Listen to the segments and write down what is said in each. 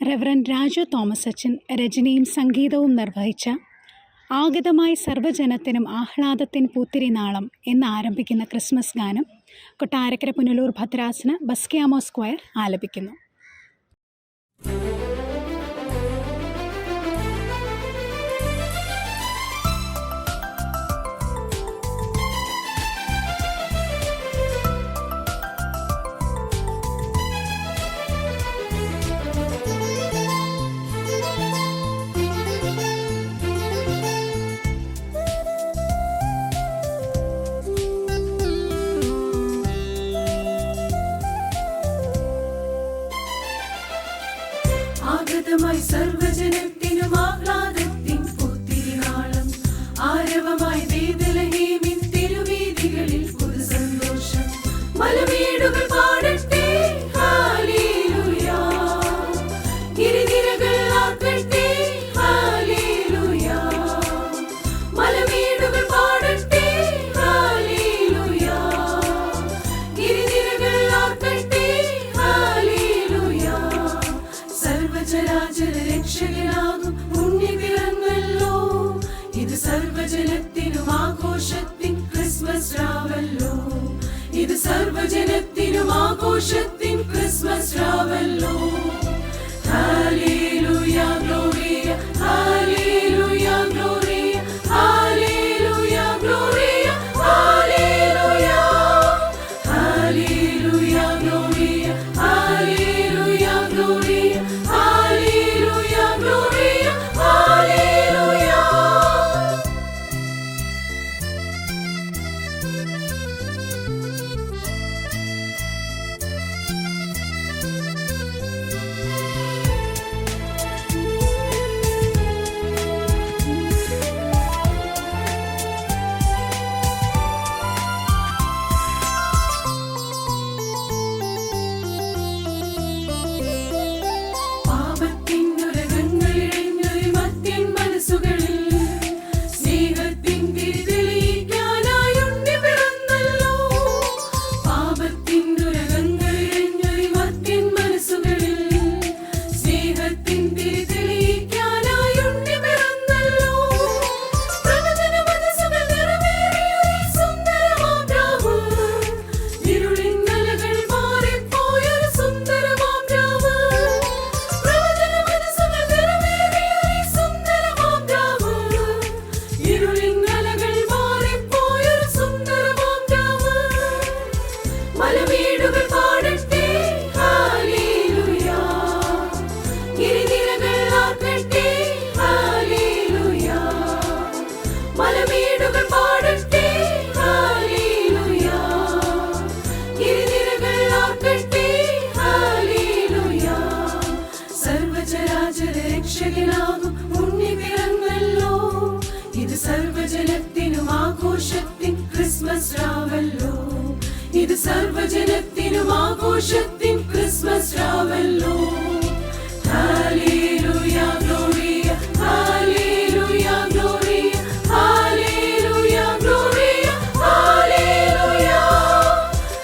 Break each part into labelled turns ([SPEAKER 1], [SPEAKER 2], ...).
[SPEAKER 1] Reverend Raju Thomas അച്ചൻ രചനയും സംഗീതവും നിർവഹിച്ച ആഗതമായി സർവ്വജനത്തിനും ആഹ്ലാദത്തിൻ പൂത്തിരിനാളം എന്ന് ആരംഭിക്കുന്ന ക്രിസ്മസ് ഗാനം കൊട്ടാരക്കര പുനലൂർ ഭദ്രാസന ബസ്കിയാമോ സ്ക്വയർ ആലപിക്കുന്നു.
[SPEAKER 2] ആഗതമായി സർവ്വജനത്തിനും ആഹ്ലാദത്തിൻ പൂത്തിരിനാളം, ആരവമായി ബേത്ലഹേമിൻ തിരുവീഥികളിൽ പുതുസന്തോഷം. മലമേടുകൾ പാടട്ടെ ഹല്ലേലൂയ, ഗിരിനിരകൾ ആർക്കട്ടെ ഹല്ലേലൂയ. മലമേടുകൾ പാടട്ടെ ഹല്ലേലൂയ, ഗിരിനിരകൾ ആർക്കട്ടെ ഹല്ലേലൂയ. സർവചരാചര രക്ഷകനാകും ഉണ്ണി പിറന്നല്ലോ, ഇത് സർവജനത്തിനും ആഘോഷത്തിൻ ക്രിസ്മസ് രാവല്ലോ. ഇത് സർവജനത്തിനും ആഘോഷത്തിൻ ക്രിസ്മസ് രാവല്ലോ. ഹല്ലേലൂയ ഗ്ലോറിയ, ഹല്ലേലൂയ ഗ്ലോറിയ, ഹല്ലേലൂയ ഗ്ലോറിയ, ഹല്ലേലൂയ. ഹല്ലേലൂയ ഗ്ലോറിയ, ഹല്ലേലൂയ ഗ്ലോറിയ, ഹല്ലേലൂയ ഗ്ലോറിയ, ഹല്ലേലൂയ. പാപത്തിൻ ഉരകങ്ങളിഴഞ്ഞൊരു മർത്യൻ മനസ്സുകളിൽ സ്നേഹത്തിൻ തിരി തെളിയിക്കാനായി ഉണ്ണി പിറന്നല്ലോ. പാപത്തിൻ ഉരകങ്ങളിഴഞ്ഞൊരു മർത്യൻ മനസ്സുകളിൽ സ്നേഹത്തിൻ തിരി തെളിയിക്കാനായി ഉണ്ണി പിറന്നല്ലോ. പ്രവചന മനസ്സുകൾ നിറവേറിയൊരു സുന്ദരമാം രാവ്, ഇരുളിൻ മലകൾ മാറിപ്പോയൊരു സുന്ദരമാം രാവ്. പ്രവചന മനസ്സുകൾ നിറവേറിയൊരു സുന്ദരമാം രാവ്, ഇരുളിൻ മലകൾ മാറിപ്പോയൊരു സുന്ദരമാം രാവ്. മലമേടുകൾ പാടട്ടെ ഹല്ലേലൂയ, ഗിരിനിരകൾ ആർക്കട്ടെ ഹല്ലേലൂയ. മലമേടുകൾ പാടട്ടെ ഹല്ലേലൂയ, ഗിരിനിരകൾ ആർക്കട്ടെ ഹല്ലേലൂയ. സർവചരാചര രക്ഷകനാകും ഉണ്ണി പിറന്നല്ലോ, ഇത് സർവജനത്തിനും ആഘോഷത്തിൻ ക്രിസ്മസ് രാവല്ലോ. ഇത് സർവജനത്തിനും ആഘോഷത്തിൻ ക്രിസ്മസ് രാവല്ലോ. ഹല്ലേലൂയ ഗ്ലോറിയ, ഹല്ലേലൂയ ഗ്ലോറിയ, ഹല്ലേലൂയ ഗ്ലോറിയ, ഹല്ലേലൂയ.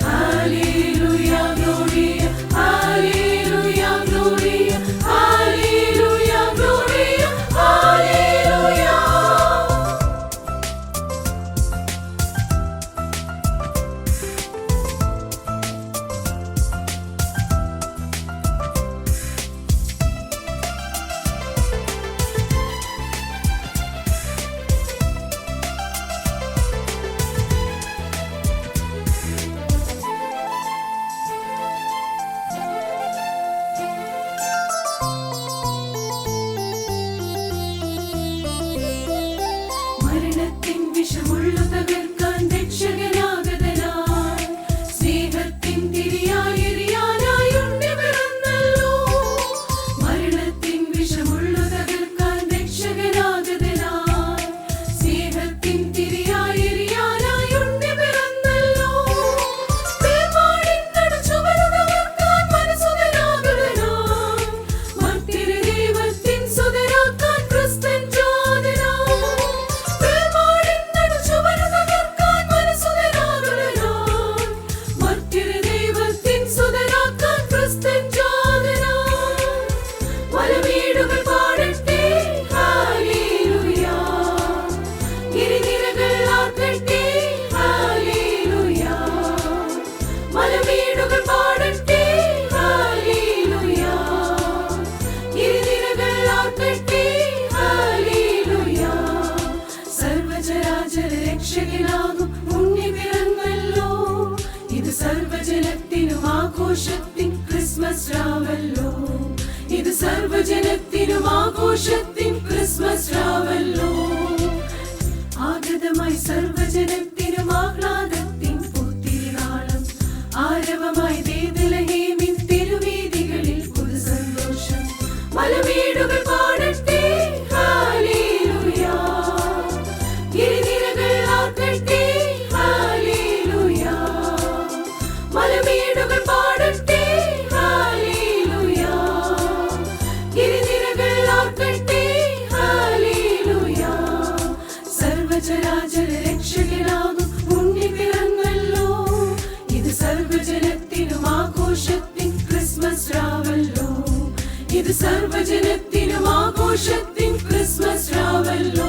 [SPEAKER 2] ഹല്ലേലൂയ ഗ്ലോറിയ, ഹല്ലേലൂയ ഗ്ലോറിയ, ഹല്ലേലൂയ ഗ്ലോറിയ, ഹല്ലേലൂയ. മരണത്തിൻ വിഷമുള്ളു തകർക്കാൻ രക്ഷകനാഗതനായി, സ്നേഹത്തിൻ തിരിയായി എരിയാനായി ഉണ്ണി പിറന്നല്ലോ. മരണത്തിൻ വിഷമുള്ളു തകർക്കാൻ രക്ഷകനാഗതനായി, സ്നേഹത്തിൻ തിരിയായി എരിയാനായി ഉണ്ണി പിറന്നല്ലോ. വേർപാടിൻ നടുചുവരു തകർക്കാൻ മനസ്സുതനാഗതനായി, മർത്യരെ ദൈവത്തിൻ സുതരാക്കാൻ ക്രിസ്തൻ ജാതനായി. വേർപാടിൻ നടുചുവരു തകർക്കാൻ സർവജനത്തിനും ആഘോഷത്തിൻ ക്രിസ്മസ് രാവല്ലോ. ആഗതമായി സർവജനത്തിനും ആഹ്ലാദത്തിൻ പുത്തിരിനാളം. ആരവമായി ബേത്ലഹേമിൻ തിരുവീഥികളിൽ പുതുസന്തോഷം. മലമേടുകൾ പാടട്ടെ ഹല്ലേലൂയ. ഗിരിനിരകൾ ആർക്കട്ടെ ഹല്ലേലൂയ. മലമേടുകൾ പാടട്ടെ ഹല്ലേലൂയ. ഗിരിനിരകൾ ആർക്കട്ടെ ഹല്ലേലൂയ. സർവചരാചര രക്ഷകനാകും ഉണ്ണി പിറന്നല്ലോ. ഇത് സർവജനത്തിനും ആഘോഷത്തിൻ ക്രിസ്മസ് രാവല്ലോ. ഇത് സർവജനത്തിനും ആഘോഷത്തിൻ ക്രിസ്മസ് രാവല്ലോ.